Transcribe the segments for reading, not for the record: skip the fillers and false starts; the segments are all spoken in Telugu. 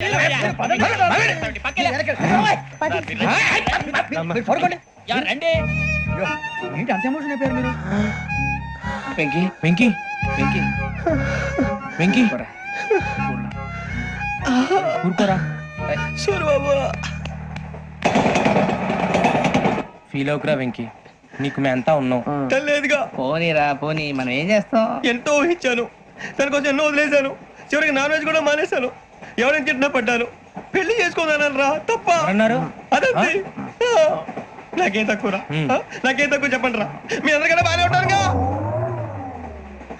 ఏంటి అంత ఎమోషన్ అయిపోయారు మీరు? వెంకీ వెంకీ వెంకీ వెంకీ ఊరుకోరా సూరిబాబు ఫీల్ అవుకురా వెంకీ, నీకు మేము అంతా ఉన్నాం. తెలియదుగా. పోనీరా పోనీ, మనం ఏం చేస్తాం? ఎంతో ఊహించాను, దానికోసం ఎన్నో వదిలేశాను. చివరికి నాన్ వెజ్ కూడా మానేశాను. ఎవరైనా తిట్టినా పడ్డాను. పెళ్లి చేసుకోదానరా తప్ప అన్నారు. అదంతే. నాకేం తక్కువరా? నాకేం తక్కువ చెప్పండి రా. మీ అందరికన్నా బాగానే ఉంటారుగా.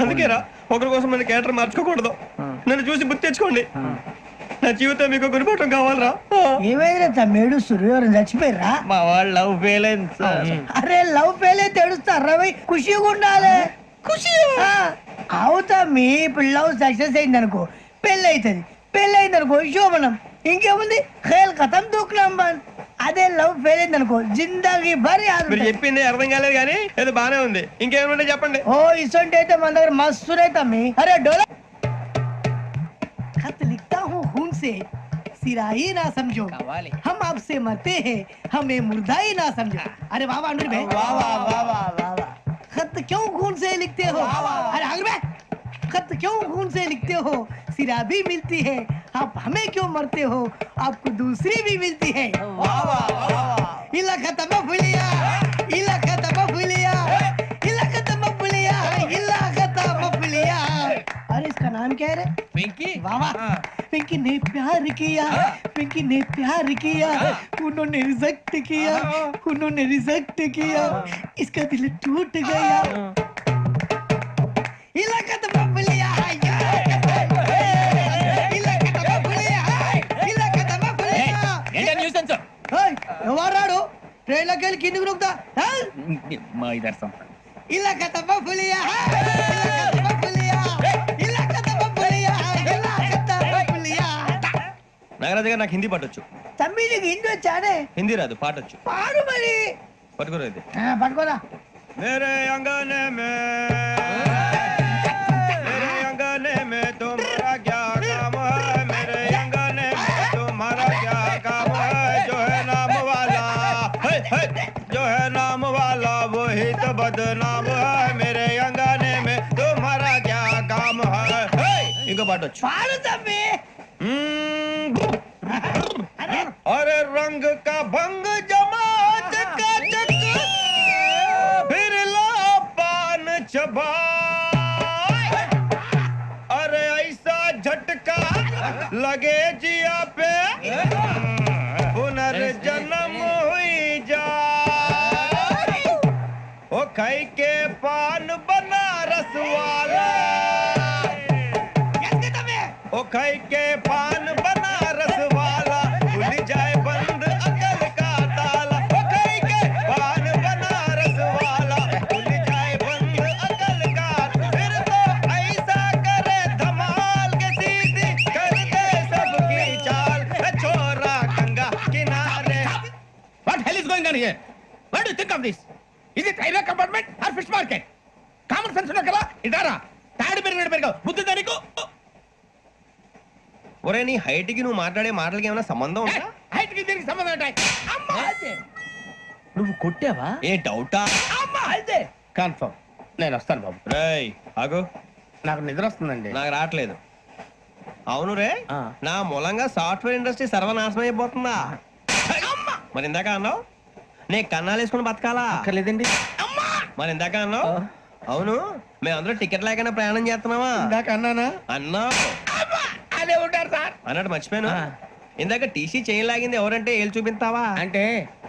అందుకేరా ఒకరి కోసం మన క్యారెక్టర్ మార్చుకోకూడదు. నన్ను చూసి గుర్తు తెచ్చుకోండి. నా జీవితం మీకు గురిపటం కావాలరా. ఏమైనా తమ్మేడు సూర్యవరం చచ్చిపోయిరా? మా వాళ్ళు లవ్ ఫెయిల్ అయింది సార్. అరే లవ్ ఫెయిల్ అయితే ఏడుస్తారా? ఖుషిగా ఉండాలి. ఖుషి అవుతా. మీ ఇప్పుడు లవ్ సక్సెస్ అయింది అనుకో పెళ్ళి అవుతుంది. పెళ్ళి అయింది అనుకో శోభనం. ఇంకేముంది ఖేల్ కథం దూకునాం బాన్. అదే లవ్ ఫెయిల్ అయింది అనుకో జిందాగీ భారీ. మీరు చెప్పింది అర్థం కాలేదు కానీ ఏదో బానే ఉంది. ఇంకేమైనా చెప్పండి. ఓ ఇసొంటి అయితే మన దగ్గర మస్తు తమ్మి. అరే డోలా खत लिखता हूँ खून से सिरा ही ना समझो, हम आपसे मरते हैं हमें मुर्दा ही ना समझो. अरे वाह वाह अनुर भाई, वाह वाह वाह वाह वाह. खत क्यों खून से लिखते हो? अरे अनुर भाई, खत क्यों खून से लिखते हो? सिरा भी मिलती है, आप हमें क्यों मरते हो? आपको दूसरी भी मिलती है. वाह वाह वाह. इला खत्म फुलिया, इला खत्म फुलिया, इला खत्म फुलिया, इला खत्म फुलिया. अरे इसका नाम क्या है रे? వెంకీ वाह वाह. पिंकी ने प्यार किया, पिंकी ने प्यार किया, उन्होंने रिजेक्ट किया, उन्होंने रिजेक्ट किया, इसका दिल टूट गया. इलाका तो बबलिया है, इलाका तो बबलिया है, इलाका तो बबलिया. ఏంటా న్యూసెన్స్? ओए ఎవరాడు ట్రైన్ లోకి వెళ్ళి కిందికి నొక్కుతా. మా ఇదర్శం इलाका तो बबलिया है, इलाका तो बबलिया, इलाका तो बबलिया, इलाका तो बबलिया. నాగరాజు గారు నాకు హిందీ పాటొచ్చు. తమ్మి నీకు హిందీ వచ్చానే? హిందీ రాదు, పాటొచ్చు. పాడు మరి. పట్టుకోలేదు. పట్టుకోరా. मेरे अंगने में मेरे अंगने में तुम्हारा क्या काम है? मेरे अंगने में तुम्हारा क्या काम है? जो है नाम वाला जो है नाम वाला वही तो बदनाम है. मेरे अंगने में तुम्हारा क्या काम है? इनको बाटो పాడు తమ్మి. अरे रंग का भंग जमा चकाचक फिर ला पान चबा. अरे ऐसा झटका लगे जिया पे पुनर्जन्म हुई जा. ओ खाई के पान बनारस वाला, ओ खाई के पान बनारस वाला खुल जाए बंद अकल का ताला. ओ खाई के पान बनारस वाला खुल जाए बंद अकल का. फिर तो ऐसा करे धमाल के सीधी कर दे सबकी चाल. छोरा गंगा किनारे. What hell is going on here? What do you think of this? Is it railway compartment or fish market? Common sense ఉన్నా కదా ఇదారా. తాడు పెరిగావు బుద్ధి దానికి. ఒరే నీ హైట్ కి నువ్వు మాట్లాడే మాటలకి ఏమైనా సంబంధం ఉందా? హైట్ కి దీనికి సంబంధం ఉంటాయి. అమ్మా నువ్వు కొట్టావా? ఏ డౌటా? అమ్మా అయితే కన్ఫర్మ్. నేను వస్తాను బాబు. రేయ్ ఆగు, నాకు నిద్ర వస్తుందండి. నాకు రావట్లేదు. అవును రే, నా మూలంగా సాఫ్ట్వేర్ ఇండస్ట్రీ సర్వనాశనం అయిపోతుందా? మరి ఇందాక అన్నావు నే కన్నాలు వేసుకుని బతకాలా? అక్కర్లేదండి. మరి ఇందాక అన్నావు అవును మేమందరూ టికెట్ లేకుండా ప్రయాణం చేస్తున్నావా? ఇందాక అన్నానా? అన్నావు. అదే ఉంటారు సార్ అన్నట్టు మర్చిపోయాను. ఇందాక టీసీ చైన్ లాగింది ఎవరంటే ఏళ్ళు చూపిస్తావా? అంటే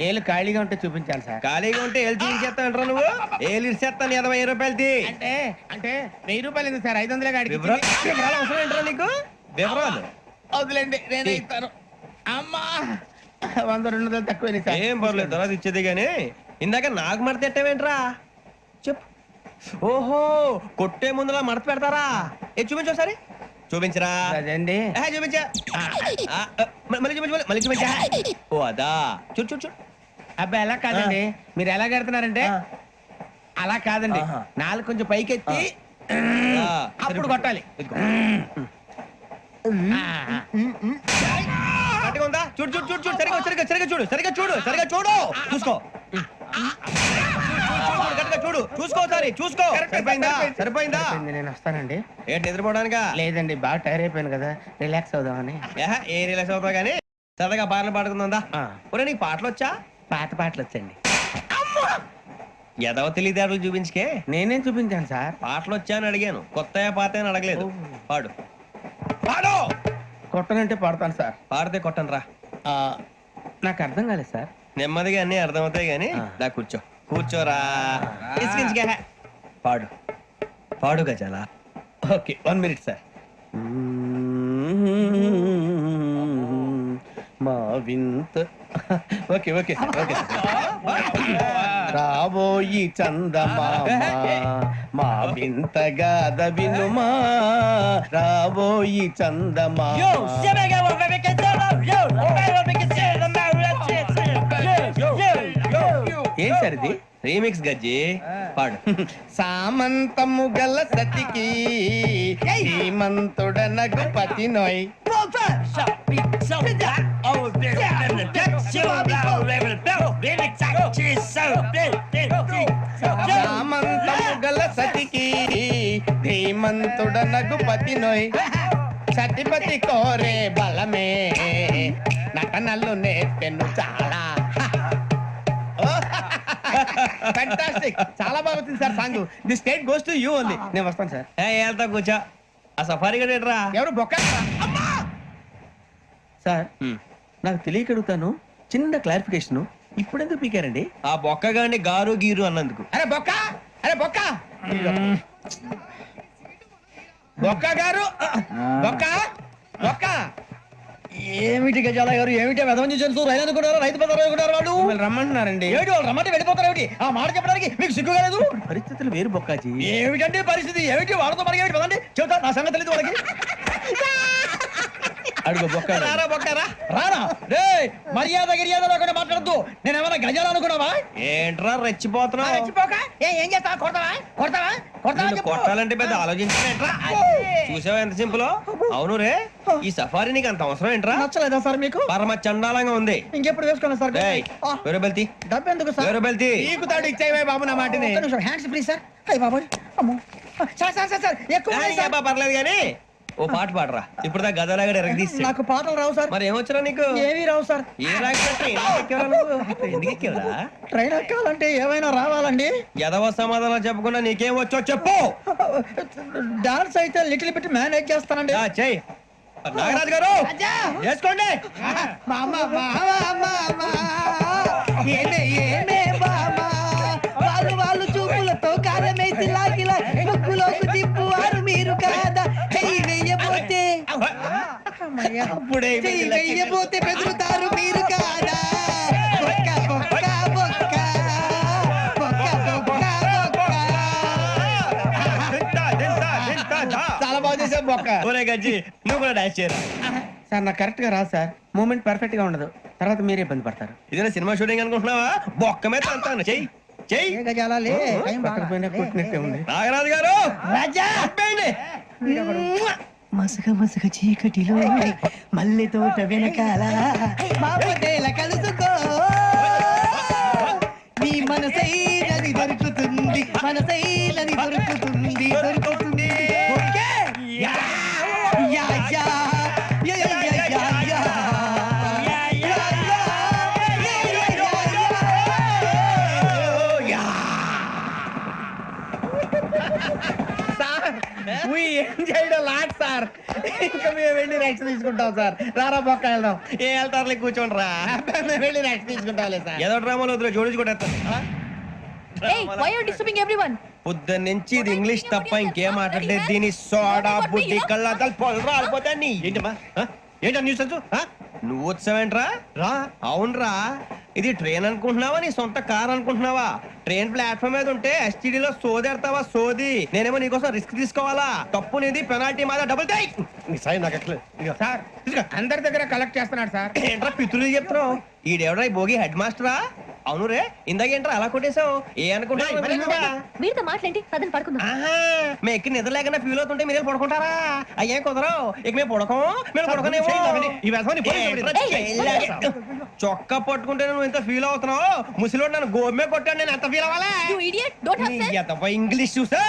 ఏళ్ళు ఖాళీగా ఉంటే చూపించాలి సార్. ఖాళీగా ఉంటే ఏళ్ళు చూపించేస్తానంటారా నువ్వు? ఏళ్ళు ఇచ్చేస్తాను 20 రూపాయలది. అంటే అంటే 1000 రూపాయలు ఎందుకు సార్? 500 గాడికి వివరాలు అవసరం ఏంటరా నీకు? వివరాలు వదిలేండి, నేనే ఇస్తాను. అమ్మా 100 200 తక్కువ సార్. ఏం పర్లేదు, తర్వాత ఇచ్చేది గానీ ఇందాక నాకు మడత ఎట్టవేంట్రా చెప్పు. ఓహో కొట్టే ముందులా మడత పెడతారా? ఏ చూపించు ఒకసారి. చూపించరా? అదండి. చూపించా. మళ్ళీ చూపించు, మళ్ళీ చూపించా. ఓ అదా, చూడు చూడు చూడు. అబ్బాయి ఎలా కాదండి, మీరు ఎలా కడుతున్నారంటే అలా కాదండి. నాలుగు కొంచెం పైకెత్తి అప్పుడు కొట్టాలి. గట్టిగా ఉందా? చూడు చూడు చూడు చూడు సరిగా సరిగా సరిగా చూడు సరిగా చూడు సరిగా చూడు చూసుకో గట్టిగా చూడు చూసుకో సారి చూసుకో సరిపోయిందా సరిపోయిందా నేను వస్తానండి. ఏంటి నిద్రపోవడానికా? లేదండి, బాగా టైర్ అయిపోయాను కదా, రిలాక్స్ అవుదామని. ఏ రిలాక్స్ అవుతావు కానీ సరదాగా పాటలు పాడుకుందా? ఆ. ఒరే నీకు పాటలు వచ్చా? పాత పాటలు వచ్చండి. ఎదవ తెలివితేటలు చూపించుకే. నేనేం చూపించాను సార్? పాటలు వచ్చా అని అడిగాను, కొత్త పాత అని అడగలేదు. పాడు పాడు. కొట్టనంటే పడతాను సార్. పాడితే కొట్టను రా. నాకు అర్థం కాలేదు సార్. నెమ్మదిగా అన్ని అర్థమవుతాయి గానీ ఆ. దా కూర్చో కూర్చోరా. ఇసికించుకే. పాడు పాడు గజాల. Okay, 1 minute sir. మా వింత ఓకే ఓకే ఓకే రాబోయి చందమామ మా వింత గాథ వినుమా, రాబోయి చందమామ. ఏం సార్ ఇది? రీమిక్స్ గజ్జి. పాడు. సామంతము గల సతికి శ్రీమంతుడనగు పతి నోయ్. సామంతము గల సతికి ధీమంతుడనగు పతి నోయ్. సతిపతి కోరే బలమే నటనలు నేర్పెను చాలా. ఫ్యాంటాస్టిక్, చాలా బాగా వచ్చింది sir song. The state goes to you only. నేను వస్తాను సార్. వెళ్తా కూర్చో. ఆ సఫారీ గడేట్రా. ఎవరు బొక్క సార్? నాకు తెలియక అడుగుతాను, చిన్న క్లారిఫికేషన్. ఇప్పుడెందుకు పీకారండి? ఆ బొక్కగాని గారు గీరు అన్నందుకు. అరే బొక్క, అరే బొక్క, బొక్క గారు, బొక్క బొక్క. ఏమిటి గజాల గారు, ఏమిటి వెదవం చూసారు? రైలు అనుకున్నారా? రైతు బజార్ అనుకున్నారు వాళ్ళు? మిమ్మల్ని రమ్మంటున్నారండి. ఏమిటి వాళ్ళు రమ్మంటే వెళ్ళిపోతారు? ఏమిటి ఆ మాట చెప్పడానికి మీకు సిగ్గు కాలేదు? పరిస్థితులు వేరు బొక్కాజీ. ఏమిటండి పరిస్థితి? ఏమిటి వాళ్ళతో మనకి ఏమిటి? పదండి చెబుతా, నా సంగతి తెలియదు వాళ్ళకి. అడుగు బొక్క. రారా బొక్కరా. రానా రే, మర్యాద గిర్యాద లేకుండా మాట్లాడద్దు. నేను ఏమన్నా గజాలు అనుకున్నావా? ఏంట్రా రెచ్చిపోతున్నావు? ఏం చేస్తావా? కొడతావా కొడతావా కొడతావా నిన్ను చెప్పు. కొట్టాలంటే పెద్ద ఆలోచించా. చూసావా ఎంత సింపుల్? అవును రే, ఈ సఫారీ నీకు అంత అవసరం ఏంట్రా? నచ్చలేదా సార్ మీకు? పరమ చండాలంగా ఉంది. ఇంకెప్పుడు వేసుకోండి సార్. వేరే బెల్తి డబ్బు ఎందుకు సార్? వేరే బెల్తి. నీకు తాడు ఇచ్చాయి బాబు నా మాటని. Hands free sir. అయ్యి బాబోయ్, అమ్మో. సార్ సార్ సార్ సార్ ఎక్కువ ఉన్నాయి సార్. పర్లేదు కానీ ఓ పాట పాడరా. ఇప్పుడు దా గదలాగడ ఎరగదీసి. నాకు పాటలు రావు సార్. మరి ఏమొచ్చరా నీకు? ఏమీ రావు సార్. ఏ రాకపోతే ఎందుకు ఎక్కేవరా? ట్రైన్ ఎక్కాలంటే ఏమైనా రావాలండి. ఎదవ సమాధానం చెప్పకుండా నీకేం వచ్చో చెప్పు. డాన్స్ అయితే లిటిల్ బిట్ మేనేజ్ చేస్తానండి. చెయ్యి నాగరాజు గారు. వేసుకోండి. మామ మామ మామ ఏమే ఏమే మామ వాళ్ళు వాళ్ళు చూపులతో కారమేసి లాగిలా ముక్కులోకి తిప్పువారు మీరు కాదా? చెయ్యి వెయ్యబోతే అప్పుడే చెయ్యి వెయ్యబోతే బెదురుతారు మీరు కాదా? బొక్క బొక్క బొక్క బొక్క బొక్క బొక్క. చాలా బాగా చేసావు బొక్క. ఒరే గజ్జి, నువ్వు కూడా డాన్స్ చేయరా. సార్ నాకు కరెక్ట్ గా రాదు సార్. మూమెంట్ పర్ఫెక్ట్ గా ఉండదు, తర్వాత మీరే ఇబ్బంది పడతారు. ఇదేనా సినిమా షూటింగ్ అనుకుంటున్నావా? బొక్క మీద అంటాను. చెయ్యి చెయ్యి. ఏ గజాలాలే, టైం పక్కన బాగా. పోయినా కొట్టినట్టే ఉంది. నాగరాజు గారు రాజా చెప్పండి. మసక మసక చీకటిలో మల్లె తోట వెనకాల మాపదేల కలుసుకో నీ మనసైనది దొరుకుతుంది, మనసైనది దొరుకుతుంది దొరుకుతుంది. Okay? Yeah yeah yeah yeah yeah yeah yeah yeah. Sir we enjoyed a lot, sir. ఇంకా మేము వెళ్ళి రెక్స్ తీసుకుంటాం సార్. రారా బొక్క వెళ్దాం. ఏ వెళ్తారులే కూర్చోండి రా. మేము వెళ్ళి రెక్స్ తీసుకుంటాంలే సార్. ఏదో డ్రామాలో వద్దు జోడించుకుంటేస్తాను. Hey, why are you disturbing everyone? పొద్దున్న నుంచి ఇది ఇంగ్లీష్ తప్ప ఇంకేం మాట్లాడలేదు. దీని సోడా బుద్ధి కళ్ళ పొలరా రాలిపోతా నీ. ఏంటమ్మా ఏంటా న్యూస్ నువ్వు వచ్చావేంట్రా? రా. అవునరా, ఇది ట్రైన్ అనుకుంటున్నావా నీ సొంత కార్ అనుకుంటున్నావా? ట్రైన్ ప్లాట్ఫామ్ మీద ఉంటే STD లో సోదేడతావా సోది. నేనేమో నీకోసం రిస్క్ తీసుకోవాలా? తప్పు నీది, పెనాల్టీ మాదా, డబుల్ టై. సార్ అందరి దగ్గర కలెక్ట్ చేస్తున్నాడు సార్. ఏంట్రా పితులు చెప్తున్నావు? ఈడెవడ్రా ఈ భోగి హెడ్ మాస్టరా? అవును రే ఇందాక ఏంట్రా అలా కొట్టేశావు ఏ అనుకుంటా వీరితో మాట్లాడి పదని పడుకుందాం. ఆహా మేము ఎక్కి నిద్ర లేకుండా ఫీల్ అవుతుంటే మీరు పడుకుంటారా అయ్యేం కుదరవు ఇక మేము పడకం మేము పడకనేమో ఈ వ్యసనాన్ని పోలీసులు చొక్కా పట్టుకుంటే నువ్వు ఇంత ఫీల్ అవుతున్నావు ముసలివాడు నన్ను గోమే కొట్టాడు నేను ఎంత ఫీల్ అవ్వాలా You idiot! Don't have sense. English చూసా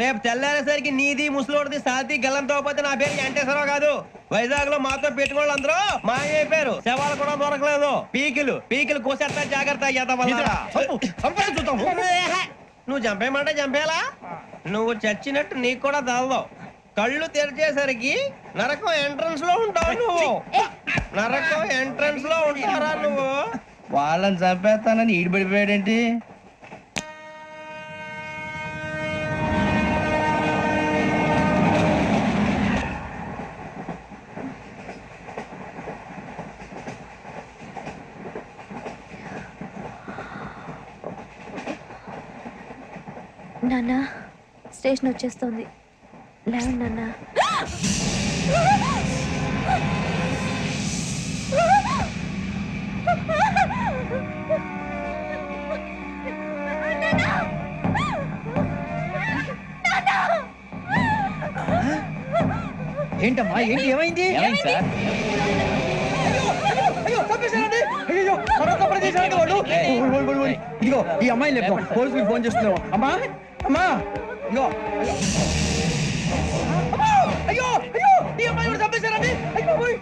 రేపు తెల్లారేసరికి నీది ముసలోడిది సాతి గల్లంతో పోతే నా పేరు వెంకటేశ్వరరావు కాదు వైజాగ్ లో మాతో పెట్టుకోళ్ళు అందరూ మాయైపోయారు శవాలు కూడా దొరకలేదు పీకిలు కోసేస్తా జాగ్రత్త చూద్దాము. నువ్వు చంపేయమంటే చంపేలా నువ్వు చచ్చినట్టు నీకు కూడా తగదు కళ్ళు తెరిచేసరికి నరకం ఎంట్రన్స్ లో ఉంటావు నువ్వు నరకం ఎంట్రన్స్ లో ఉంటారా నువ్వు వాళ్ళని చంపేస్తానని ఈడిపడిపోయాడేంటి? నాన్న స్టేషన్ వచ్చేస్తుంది. లేవండి నాన్న. ఏంటమ్మా ఏంటి ఏమైంది? సార్? అయ్యో చంపేశారండి. అయ్యో మరొక పని చేశారండి వాళ్ళు. ఓయ్. ఇదిగో ఈ అమ్మాయిని లేపు పోలీసులకు ఫోన్ చేస్తున్నావు. అమ్మా అమ్మా ఇదిగో అమ్మా! అయ్యో ఈ అమ్మాయి కూడా చంపేశారండి. అయ్యో ఓయ్.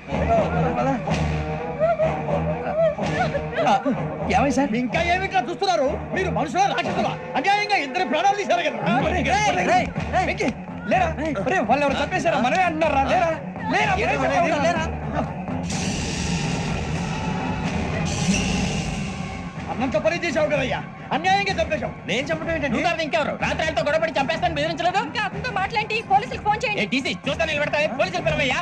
ఏమై సార్ ఇంకా ఏమిట్లా చూస్తున్నారు? మీరు మనుషుల రాక్షసులా? అన్యాయంగా ఇద్దరు ప్రాణాలు తీశారు కదా. లేరా వాళ్ళు ఎవరు చంపేశారా? మనమే అంటున్నారా? లేరా అన్నంత పని చేసావు కదయ్యా, అన్యాయంగా చంపేశావు. నేను చెప్పడం ఏంటంటే నువ్వు కాదు ఇంకెవరు రాత్రి ఆయనతో గొడవపడి చంపేస్తాను బెదిరించలేదు. ఇంకా అతనితో మాట్లాడి పోలీసులకు ఫోన్ చేయండి. టీసీ చూస్తా నిలబెడతా పోలీసులు పిలవయ్యా.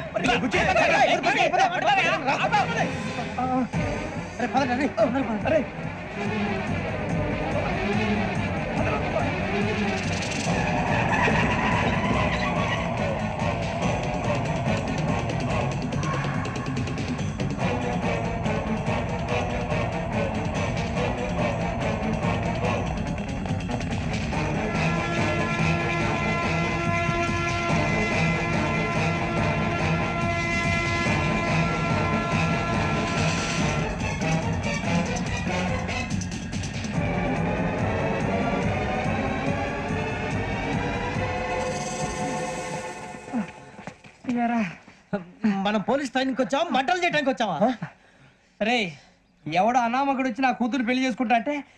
అరే పదండి అరే మనం పోలీస్ ట్రైనింగ్కి వచ్చావా మంటలు చేయడానికి వచ్చావా? రే ఎవడో అనామకుడు వచ్చి నా కూతురు పెళ్లి చేసుకుంటా అంటే